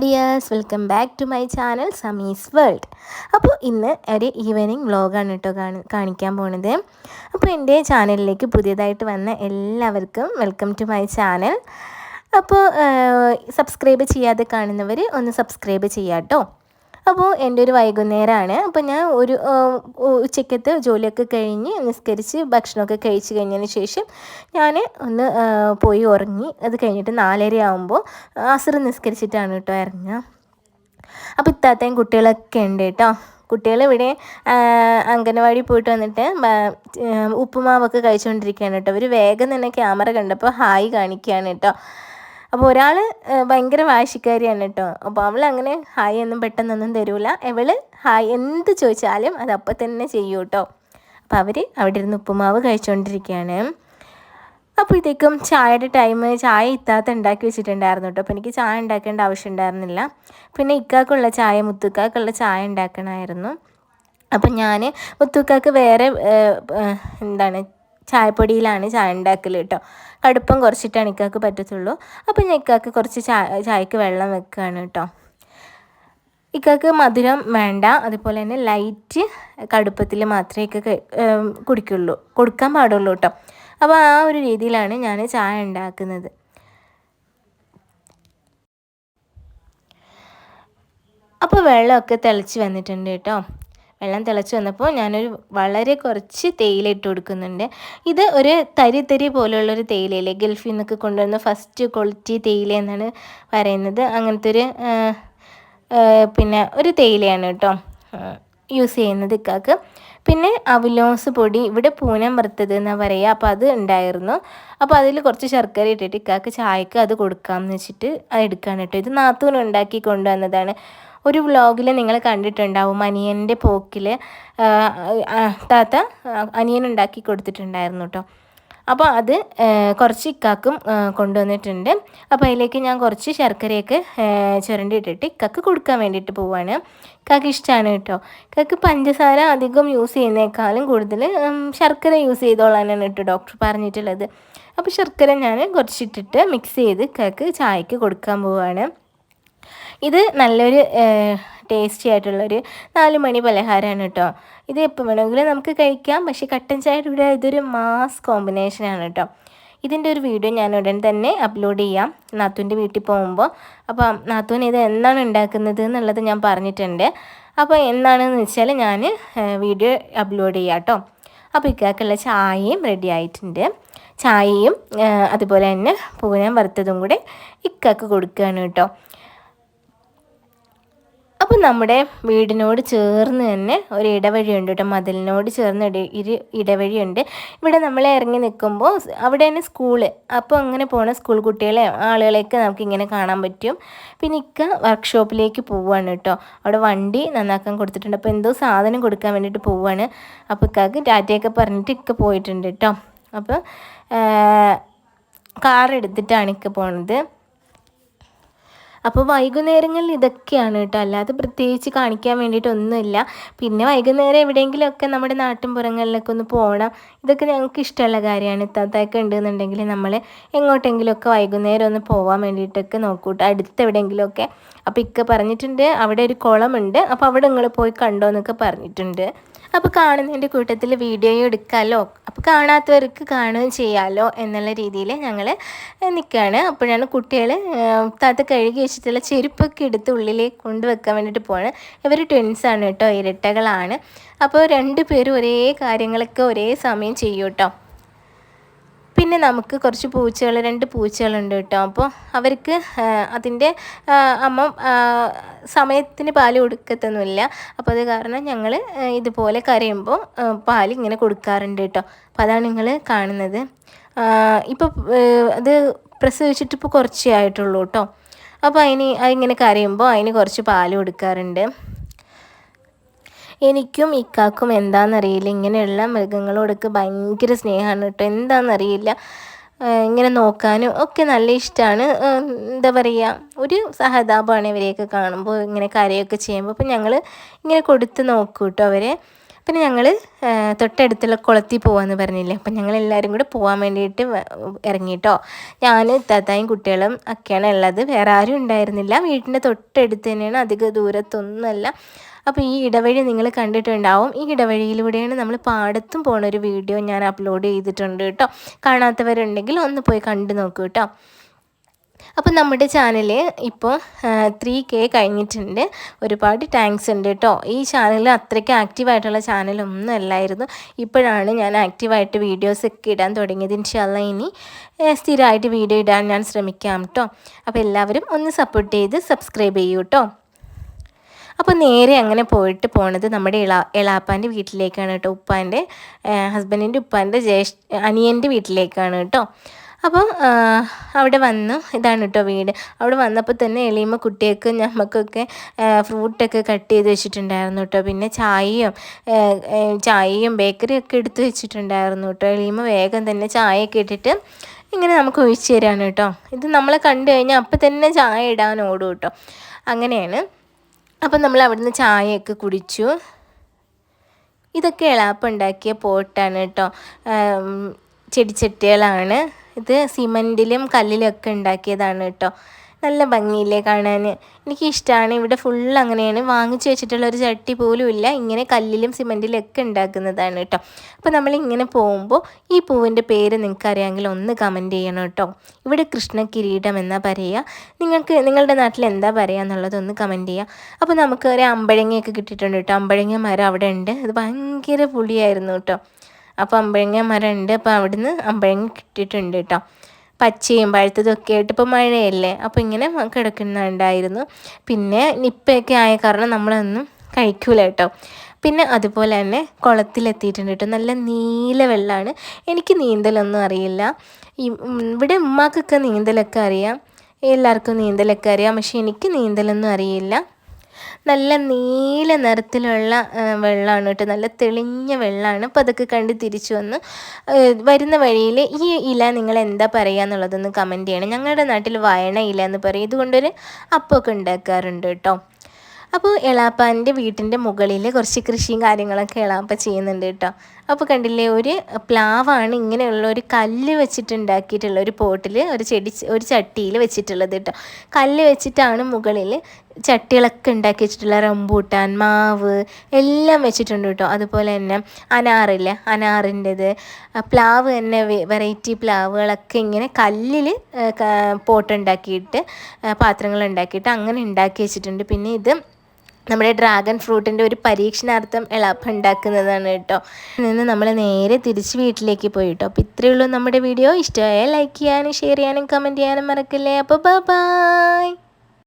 Dears, welcome back to my channel Sami's world. അപ്പോൾ ഇന്ന് ഒരു ഈവനിങ് വ്ലോഗാണ് കേട്ടോ കാണിക്കാൻ പോണത്. അപ്പോൾ എൻ്റെ ചാനലിലേക്ക് പുതിയതായിട്ട് വന്ന എല്ലാവർക്കും വെൽക്കം ടു മൈ ചാനൽ. അപ്പോൾ സബ്സ്ക്രൈബ് ചെയ്യാതെ കാണുന്നവർ ഒന്ന് സബ്സ്ക്രൈബ് ചെയ്യാം കേട്ടോ. അപ്പോൾ എൻ്റെ ഒരു വൈകുന്നേരമാണ്. അപ്പോൾ ഞാൻ ഉച്ചക്കത്തെ ജോലിയൊക്കെ കഴിഞ്ഞ് നിസ്കരിച്ച് ഭക്ഷണമൊക്കെ കഴിച്ച് കഴിഞ്ഞതിന് ശേഷം ഞാൻ ഒന്ന് പോയി ഉറങ്ങി. അത് കഴിഞ്ഞിട്ട് 4:30 ആകുമ്പോൾ അസർ നിസ്കരിച്ചിട്ടാണ് കേട്ടോ ഇറങ്ങുക. അപ്പോൾ ഇത്താത്തയും കുട്ടികളൊക്കെ ഉണ്ട് കേട്ടോ. കുട്ടികൾ ഇവിടെ അംഗനവാടി പോയിട്ട് വന്നിട്ട് ഉപ്പുമാവൊക്കെ കഴിച്ചുകൊണ്ടിരിക്കുകയാണ് കേട്ടോ. അവർ വേഗം തന്നെ ക്യാമറ കണ്ടപ്പോൾ ഹായ് കാണിക്കുകയാണ് കേട്ടോ. അപ്പോൾ ഒരാൾ ഭയങ്കര വാശിക്കാരിയാണ് കേട്ടോ. അപ്പോൾ അവളങ്ങനെ ഹായ് ഒന്നും പെട്ടെന്നൊന്നും തരൂല. അവൾ ഹായ് എന്ത് ചോദിച്ചാലും അത് അപ്പം തന്നെ ചെയ്യൂ കേട്ടോ. അപ്പോൾ അവർ അവിടെ ഇരുന്ന് ഉപ്പുമാവ് കഴിച്ചുകൊണ്ടിരിക്കുകയാണ്. അപ്പോഴത്തേക്കും ചായയുടെ ടൈം, ചായ ഇത്താത്ത ഉണ്ടാക്കി വെച്ചിട്ടുണ്ടായിരുന്നു കേട്ടോ. അപ്പോൾ എനിക്ക് ചായ ഉണ്ടാക്കേണ്ട ആവശ്യം ഉണ്ടായിരുന്നില്ല. പിന്നെ ഇക്കാക്കുള്ള ചായ, മുത്തുക്കാക്കുള്ള ചായ ഉണ്ടാക്കണമായിരുന്നു. അപ്പം ഞാൻ മുത്തുക്കാക്ക് വേറെ ചായപ്പൊടിയിലാണ് ചായ ഉണ്ടാക്കൽ കേട്ടോ. കടുപ്പം കുറച്ചിട്ടാണ് ഇക്കാക്ക് പറ്റത്തുള്ളൂ. അപ്പോൾ ഞാൻ ഇക്കാക്ക് കുറച്ച് ചായക്ക് വെള്ളം വെക്കുകയാണ് കേട്ടോ. ഇക്കാക്ക് മധുരം വേണ്ട, അതുപോലെ തന്നെ ലൈറ്റ് കടുപ്പത്തിൽ മാത്രമേ ഇക്ക കൊടുക്കാൻ പാടുള്ളൂ കേട്ടോ. അപ്പോൾ ആ ഒരു രീതിയിലാണ് ഞാൻ ചായ ഉണ്ടാക്കുന്നത്. അപ്പോൾ വെള്ളമൊക്കെ തിളച്ച് വന്നിട്ടുണ്ട് കേട്ടോ. വെള്ളം തിളച്ച് വന്നപ്പോൾ ഞാനൊരു വളരെ കുറച്ച് തേയില ഇട്ട് കൊടുക്കുന്നുണ്ട്. ഇത് ഒരു തരി പോലെയുള്ളൊരു തേയിലയില്ലേ, ഗൾഫിൽ നിന്നൊക്കെ കൊണ്ടുവന്ന ഫസ്റ്റ് ക്വാളിറ്റി തേയില എന്നാണ് പറയുന്നത്. അങ്ങനത്തെ ഒരു തേയിലയാണ് കേട്ടോ യൂസ് ചെയ്യുന്നത് ഇക്കാക്ക്. പിന്നെ അവലോസ് പൊടി, ഇവിടെ പൂനം വറുത്തത് എന്നാണ് പറയുക. അപ്പോൾ അത് ഉണ്ടായിരുന്നു. അപ്പോൾ അതിൽ കുറച്ച് ശർക്കര ഇട്ടിട്ട് ഇക്കാക്ക് ചായക്ക് അത് കൊടുക്കാമെന്ന് വെച്ചിട്ട് അത് എടുക്കുകയാണ് കേട്ടോ. ഇത് നാത്തൂൻ ഉണ്ടാക്കി കൊണ്ടുവന്നതാണ്. ഒരു വ്ലോഗിൽ നിങ്ങൾ കണ്ടിട്ടുണ്ടാവും, അനിയൻ്റെ പോക്കിൽ താത്ത അനിയനുണ്ടാക്കി കൊടുത്തിട്ടുണ്ടായിരുന്നു കേട്ടോ. അപ്പോൾ അത് കുറച്ച് ഇക്കാക്കും കൊണ്ടുവന്നിട്ടുണ്ട്. അപ്പോൾ അതിലേക്ക് ഞാൻ കുറച്ച് ശർക്കരയൊക്കെ ചുരണ്ടിയിട്ടിട്ട് ഇക്കാക്ക് കൊടുക്കാൻ വേണ്ടിയിട്ട് പോവുകയാണ്. ഇക്കാക്ക് ഇഷ്ടമാണ് കേട്ടോ. ഇക്കാക്ക് പഞ്ചസാര അധികം യൂസ് ചെയ്യുന്നതിനേക്കാളും കൂടുതൽ ശർക്കര യൂസ് ചെയ്തോളാനാണ് കേട്ടോ ഡോക്ടർ പറഞ്ഞിട്ടുള്ളത്. അപ്പോൾ ശർക്കര ഞാൻ കുറച്ചിട്ടിട്ട് മിക്സ് ചെയ്ത് ഇക്കാക്ക് ചായക്ക് കൊടുക്കാൻ പോവുകയാണ്. ഇത് നല്ലൊരു ടേസ്റ്റി ആയിട്ടുള്ളൊരു 4 മണി പലഹാരമാണ് കേട്ടോ. ഇത് എപ്പോൾ വേണമെങ്കിലും നമുക്ക് കഴിക്കാം. പക്ഷേ കട്ടൻ ചായയുടെ കൂടെ ഇതൊരു മാസ് കോമ്പിനേഷനാണ് കേട്ടോ. ഇതിൻ്റെ ഒരു വീഡിയോ ഞാൻ ഉടൻ തന്നെ അപ്ലോഡ് ചെയ്യാം നാത്തൂൻ്റെ വീട്ടിൽ പോകുമ്പോൾ. അപ്പോൾ നാത്തൂൻ ഇത് എന്നാണ് ഉണ്ടാക്കുന്നത് എന്നുള്ളത് ഞാൻ പറഞ്ഞിട്ടുണ്ട്. അപ്പോൾ എന്നാണെന്ന് വെച്ചാൽ ഞാൻ വീഡിയോ അപ്ലോഡ് ചെയ്യാം കേട്ടോ. അപ്പോൾ ഇക്കാക്കുള്ള ചായയും റെഡി ആയിട്ടുണ്ട്. ചായയും അതുപോലെ തന്നെ പൂനം വറുത്തതും കൂടെ ഇക്കാക്ക് കൊടുക്കുകയാണ് കേട്ടോ. അപ്പോൾ നമ്മുടെ വീടിനോട് ചേർന്ന് തന്നെ ഒരു ഇടവഴിയുണ്ട് കേട്ടോ. മതിലിനോട് ചേർന്ന് ഇടവഴിയുണ്ട്. ഇവിടെ നമ്മൾ ഇറങ്ങി നിൽക്കുമ്പോൾ അവിടെ തന്നെ സ്കൂള്. അപ്പോൾ അങ്ങനെ പോണ സ്കൂൾ കുട്ടികളെ ആളുകളെയൊക്കെ നമുക്കിങ്ങനെ കാണാൻ പറ്റും. പിന്നെ ഇക്ക വർക്ക്ഷോപ്പിലേക്ക് പോവുകയാണ് കേട്ടോ. അവിടെ വണ്ടി നന്നാക്കാൻ കൊടുത്തിട്ടുണ്ട്. അപ്പോൾ എന്തോ സാധനം കൊടുക്കാൻ വേണ്ടിയിട്ട് പോവുകയാണ്. അപ്പോൾ ഇക്കാക്ക് ടാറ്റയൊക്കെ പറഞ്ഞിട്ട് ഇക്ക പോയിട്ടുണ്ട് കേട്ടോ. അപ്പോൾ കാർ എടുത്തിട്ടാണ് ഇക്ക പോണത്. അപ്പോൾ വൈകുന്നേരങ്ങളിൽ ഇതൊക്കെയാണ് കേട്ടോ, അല്ലാതെ പ്രത്യേകിച്ച് കാണിക്കാൻ വേണ്ടിയിട്ടൊന്നുമില്ല. പിന്നെ വൈകുന്നേരം എവിടെയെങ്കിലുമൊക്കെ നമ്മുടെ നാട്ടിൻപുറങ്ങളിലൊക്കെ ഒന്ന് പോകണം. ഇതൊക്കെ ഞങ്ങൾക്ക് ഇഷ്ടമുള്ള കാര്യമാണ്. ഇത്താത്തൊക്കെ ഉണ്ടെന്നുണ്ടെങ്കിൽ നമ്മൾ എങ്ങോട്ടെങ്കിലുമൊക്കെ വൈകുന്നേരം ഒന്ന് പോകാൻ വേണ്ടിയിട്ടൊക്കെ നോക്കൂട്ടോ, അടുത്തെവിടെയെങ്കിലുമൊക്കെ. അപ്പോൾ ഇക്ക പറഞ്ഞിട്ടുണ്ട് അവിടെ ഒരു കുളമുണ്ട്, അപ്പോൾ അവിടെ നിങ്ങൾ പോയി കണ്ടോ എന്നൊക്കെ പറഞ്ഞിട്ടുണ്ട്. അപ്പോൾ കാണുന്നതിൻ്റെ കൂട്ടത്തിൽ വീഡിയോയും എടുക്കാമല്ലോ, അപ്പോൾ കാണാത്തവർക്ക് കാണുകയും ചെയ്യാമല്ലോ എന്നുള്ള രീതിയിൽ ഞങ്ങൾ നിൽക്കുകയാണ്. അപ്പോഴാണ് കുട്ടികൾ താത്ത കഴുകി വെച്ചിട്ടുള്ള ചെരുപ്പൊക്കെ എടുത്ത് ഉള്ളിലേക്ക് കൊണ്ടുവെക്കാൻ വേണ്ടിയിട്ട് പോവാണ്. ഇവർ ട്വിൻസാണ് കേട്ടോ, ഇരട്ടകളാണ്. അപ്പോൾ 2 പേരും ഒരേ കാര്യങ്ങളൊക്കെ ഒരേ സമയം ചെയ്യും കേട്ടോ. പിന്നെ നമുക്ക് കുറച്ച് 2 പൂച്ചകളുണ്ട് കേട്ടോ. അപ്പോൾ അവർക്ക് അതിൻ്റെ അമ്മ സമയത്തിന് പാൽ കൊടുക്കത്തൊന്നുമില്ല. അപ്പോൾ അത് കാരണം ഞങ്ങൾ ഇതുപോലെ കരയുമ്പോൾ പാലിങ്ങനെ കൊടുക്കാറുണ്ട് കേട്ടോ. അപ്പോൾ അതാണ് നിങ്ങൾ കാണുന്നത്. ഇപ്പോൾ അത് പ്രസവിച്ചിട്ട് ഇപ്പോൾ കുറച്ചേ ആയിട്ടുള്ളൂ കേട്ടോ. അപ്പോൾ അതിങ്ങനെ കരയുമ്പോൾ അതിന് കുറച്ച് പാൽ കൊടുക്കാറുണ്ട്. എനിക്കും ഇക്കാക്കും എന്താണെന്നറിയില്ല, ഇങ്ങനെയുള്ള മൃഗങ്ങളോടൊക്കെ ഭയങ്കര സ്നേഹമാണ് കേട്ടോ. എന്താണെന്നറിയില്ല, ഇങ്ങനെ നോക്കാനും ഒക്കെ നല്ല ഇഷ്ടമാണ്. എന്താ പറയുക, ഒരു സഹതാപമാണ് ഇവരെയൊക്കെ കാണുമ്പോൾ, ഇങ്ങനെ കരയൊക്കെ ചെയ്യുമ്പോൾ. അപ്പോൾ ഞങ്ങൾ ഇങ്ങനെ കൊടുത്ത് നോക്കും കേട്ടോ അവരെ. പിന്നെ ഞങ്ങൾ തൊട്ടടുത്തുള്ള കുളത്തിൽ പോകാമെന്ന് പറഞ്ഞില്ലേ, അപ്പം ഞങ്ങളെല്ലാവരും കൂടെ പോകാൻ വേണ്ടിയിട്ട് ഇറങ്ങിയിട്ടോ. ഞാൻ താത്തായും കുട്ടികളും ഒക്കെയാണ് ഉള്ളത്, വേറെ ആരും ഉണ്ടായിരുന്നില്ല. വീട്ടിൻ്റെ തൊട്ടടുത്ത് തന്നെയാണ്, അധിക ദൂരത്തൊന്നുമല്ല. അപ്പോൾ ഈ ഇടവഴി നിങ്ങൾ കണ്ടിട്ടുണ്ടാവും. ഈ ഇടവഴിയിലൂടെയാണ് നമ്മൾ പാടത്തും പോണൊരു വീഡിയോ ഞാൻ അപ്ലോഡ് ചെയ്തിട്ടുണ്ട് കേട്ടോ. കാണാത്തവരുണ്ടെങ്കിൽ ഒന്ന് പോയി കണ്ടു നോക്കൂ കേട്ടോ. അപ്പോൾ നമ്മുടെ ചാനൽ ഇപ്പോൾ 3K കഴിഞ്ഞിട്ടുണ്ട്. ഒരുപാട് താങ്ക്സ് ഉണ്ട് കേട്ടോ. ഈ ചാനൽ അത്രയ്ക്ക് ആക്റ്റീവായിട്ടുള്ള ചാനലൊന്നും അല്ലായിരുന്നു. ഇപ്പോഴാണ് ഞാൻ ആക്റ്റീവായിട്ട് വീഡിയോസൊക്കെ ഇടാൻ തുടങ്ങിയത്. ഇൻഷാല്ലാ ഇനി സ്ഥിരമായിട്ട് വീഡിയോ ഇടാൻ ഞാൻ ശ്രമിക്കാം കേട്ടോ. അപ്പോൾ എല്ലാവരും ഒന്ന് സപ്പോർട്ട് ചെയ്ത് സബ്സ്ക്രൈബ് ചെയ്യൂ കേട്ടോ. അപ്പോൾ നേരെ അങ്ങനെ പോണത് നമ്മുടെ എളാപ്പാൻ്റെ വീട്ടിലേക്കാണ് കേട്ടോ. ഉപ്പാൻ്റെ ഹസ്ബൻഡിൻ്റെ ഉപ്പാൻ്റെ അനിയൻ്റെ വീട്ടിലേക്കാണ് കേട്ടോ. അപ്പോൾ അവിടെ വന്നു, ഇതാണ് കേട്ടോ വീട്. അവിടെ വന്നപ്പോൾ തന്നെ എളീമ കുട്ടികൾക്ക് ഞമ്മക്കൊക്കെ ഫ്രൂട്ടൊക്കെ കട്ട് ചെയ്ത് വെച്ചിട്ടുണ്ടായിരുന്നു കേട്ടോ. പിന്നെ ചായയും ബേക്കറിയൊക്കെ എടുത്ത് വെച്ചിട്ടുണ്ടായിരുന്നു കേട്ടോ. എളീമ വേഗം തന്നെ ചായയൊക്കെ ഇട്ടിട്ട് ഇങ്ങനെ നമുക്ക് ഒഴിച്ചു തരാണ് കേട്ടോ. ഇത് നമ്മളെ കണ്ടു കഴിഞ്ഞാൽ അപ്പം തന്നെ ചായ ഇടാൻ ഓടും കേട്ടോ. അങ്ങനെയാണ്. അപ്പം നമ്മൾ അവിടുന്ന് ചായയൊക്കെ കുടിച്ചു. ഇതൊക്കെ എളാപ്പ ഉണ്ടാക്കിയ പോട്ടാണ് കേട്ടോ, ചെടിച്ചട്ടികളാണ്. ഇത് സിമൻറ്റിലും കല്ലിലൊക്കെ ഉണ്ടാക്കിയതാണ് കേട്ടോ. നല്ല ഭംഗിയില്ലേ കാണാൻ, എനിക്കിഷ്ടമാണ്. ഇവിടെ ഫുൾ അങ്ങനെയാണ്, വാങ്ങിച്ചു വെച്ചിട്ടുള്ള ഒരു ചട്ടി പോലും ഇല്ല, ഇങ്ങനെ കല്ലിലും സിമൻറ്റിലും ഒക്കെ ഉണ്ടാക്കുന്നതാണ് കേട്ടോ. അപ്പോൾ നമ്മളിങ്ങനെ പോകുമ്പോൾ ഈ പൂവിൻ്റെ പേര് നിങ്ങൾക്ക് അറിയാമെങ്കിൽ ഒന്ന് കമൻറ്റ് ചെയ്യണം കേട്ടോ. ഇവിടെ കൃഷ്ണകിരീടം എന്നാ പറയുക, നിങ്ങളുടെ നാട്ടിൽ എന്താ പറയുക എന്നുള്ളതൊന്ന് കമൻറ്റ് ചെയ്യുക. അപ്പോൾ നമുക്ക് ഒരു അമ്പഴങ്ങയൊക്കെ കിട്ടിയിട്ടുണ്ട് കേട്ടോ. അമ്പഴങ്ങ മരം അവിടെ ഉണ്ട്, അത് ഭയങ്കര പുളിയായിരുന്നു കേട്ടോ. അപ്പോൾ അമ്പഴങ്ങ മരം ഉണ്ട്, അപ്പോൾ അവിടുന്ന് അമ്പഴങ്ങ കിട്ടിയിട്ടുണ്ട് കേട്ടോ. പച്ചയും പഴുത്തതൊക്കെ ആയിട്ട്, ഇപ്പോൾ മഴയല്ലേ, അപ്പോൾ ഇങ്ങനെ കിടക്കുന്നുണ്ടായിരുന്നു. പിന്നെ നിപ്പയൊക്കെ ആയ കാരണം നമ്മളൊന്നും കഴിക്കൂല കേട്ടോ. പിന്നെ അതുപോലെ തന്നെ കുളത്തിലെത്തിയിട്ടുണ്ട് കേട്ടോ. നല്ല നീല വെള്ളമാണ്. എനിക്ക് നീന്തലൊന്നും അറിയില്ല. ഇവിടെ ഉമ്മാക്കൊക്കെ നീന്തലൊക്കെ അറിയാം, എല്ലാവർക്കും നീന്തലൊക്കെ അറിയാം. പക്ഷേ എനിക്ക് നീന്തലൊന്നും അറിയില്ല. നല്ല നീല നിറത്തിലുള്ള വെള്ളമാണ് കേട്ടോ, നല്ല തെളിഞ്ഞ വെള്ളമാണ്. അപ്പോൾ അതൊക്കെ കണ്ട് തിരിച്ചു വന്ന് വരുന്ന വഴിയിൽ ഈ ഇല നിങ്ങൾ എന്താ പറയുക എന്നുള്ളതൊന്ന് കമൻറ്റ് ചെയ്യണം. ഞങ്ങളുടെ നാട്ടിൽ വയണ ഇല എന്ന് പറയും. ഇതുകൊണ്ടൊരു അപ്പമൊക്കെ ഉണ്ടാക്കാറുണ്ട് കേട്ടോ. അപ്പോൾ എളാപ്പാൻ്റെ വീട്ടിൻ്റെ മുകളിൽ കുറച്ച് കൃഷിയും കാര്യങ്ങളൊക്കെ എളാപ്പ ചെയ്യുന്നുണ്ട് കേട്ടോ. അപ്പോൾ കണ്ടില്ലേ, ഒരു പ്ലാവാണ് ഇങ്ങനെയുള്ള ഒരു കല്ല് വെച്ചിട്ടുണ്ടാക്കിയിട്ടുള്ള ഒരു പോട്ടിൽ ഒരു ചട്ടിയിൽ വെച്ചിട്ടുള്ളത് കേട്ടോ. കല്ല് വെച്ചിട്ടാണ് മുകളിൽ ചട്ടികളൊക്കെ ഉണ്ടാക്കി വെച്ചിട്ടുള്ള റംബൂട്ടാൻ, മാവ് എല്ലാം വെച്ചിട്ടുണ്ട് കേട്ടോ. അതുപോലെ തന്നെ അനാറില്ലേ, അനാറിൻ്റെത്, പ്ലാവ് തന്നെ വെറൈറ്റി പ്ലാവുകളൊക്കെ ഇങ്ങനെ കല്ലിൽ പോട്ടുണ്ടാക്കിയിട്ട് പാത്രങ്ങൾ ഉണ്ടാക്കിയിട്ട് അങ്ങനെ ഉണ്ടാക്കി വെച്ചിട്ടുണ്ട്. പിന്നെ ഇത് നമ്മുടെ ഡ്രാഗൺ ഫ്രൂട്ടിൻ്റെ ഒരു പരീക്ഷണാർത്ഥം എളാപ്പ ഉണ്ടാക്കുന്നതാണ് കേട്ടോ. നമ്മൾ നേരെ തിരിച്ച് വീട്ടിലേക്ക് പോയി കേട്ടോ. അപ്പോൾ ഇത്രയേ ഉള്ളൂ നമ്മുടെ വീഡിയോ. ഇഷ്ടമായാൽ ലൈക്ക് ചെയ്യാനും ഷെയർ ചെയ്യാനും കമൻറ്റ് ചെയ്യാനും മറക്കില്ലേ. അപ്പോൾ ബൈ.